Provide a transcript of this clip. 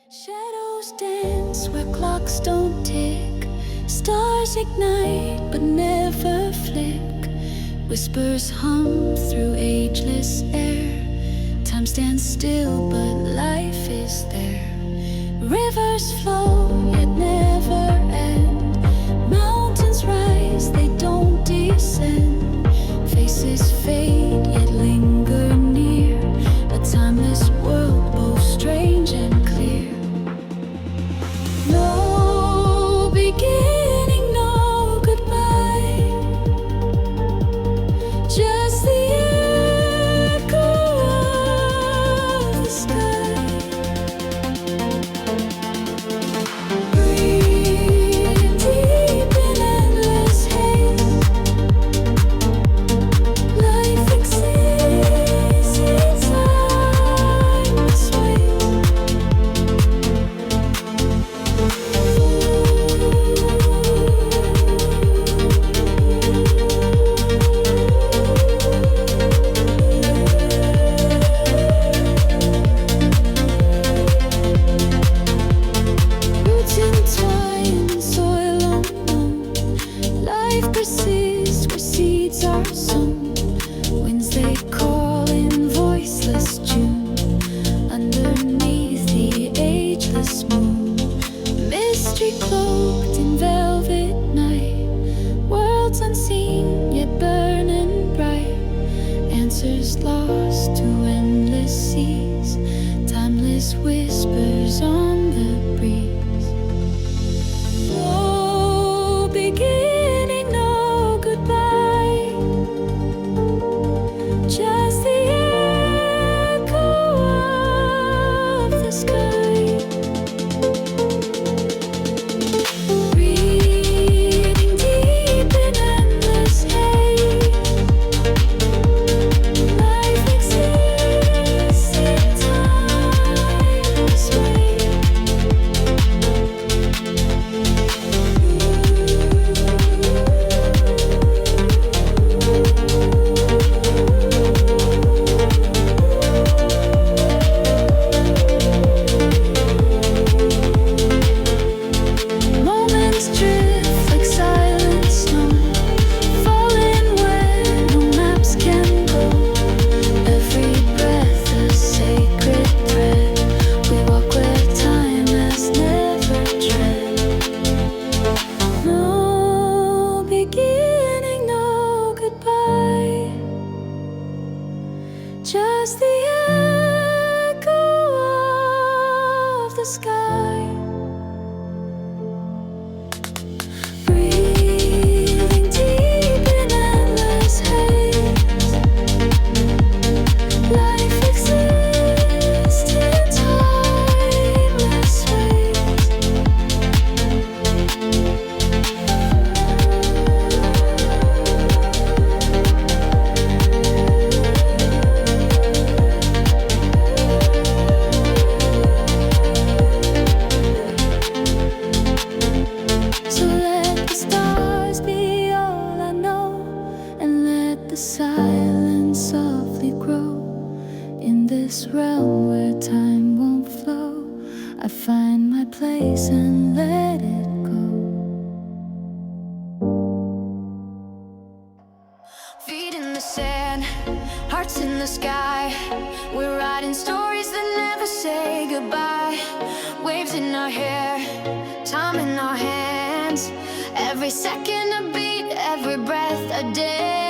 Shadows dance where clocks don't tick. Stars ignite but never flick. Whispers hum through ageless air. Time stands still but life is there. Rivers flow yet never end. Mountains rise, they don't descend. Faces fade yet linger near. A timeless world both strange and clear. No beginning, no goodbye. Just the echo of the sky. Breathing deep in endless haze. Life exists in timeless ways. Roots entwine in soil unknown. Life persists where seeds are sown. Winds they call in voiceless tune. Underneath the ageless moon. Mystery cloaked in velvet night. Worlds unseen yet burning bright. Answers lost to endless seas. Timeless whispers on the breeze. No beginning, no goodbye. Just the echo of the sky. Breathing deep in endless haze. Life exists in timeless ways. Moments drift like silent snow, falling where no maps can go. Every breath a sacred thread. We walk where time has never tread. No beginning, no goodbye. Just the echo of the sky. Breathing deep in endless haze. Life exists in timeless So let the stars be all I know, and let the silence softly grow. In this realm where time won't flow, I find my place and let it go. Feet in the sand, hearts in the sky. We're writing stories that never say goodbye. Waves in our hair, time in our hands. Every second a beat, every breath a day.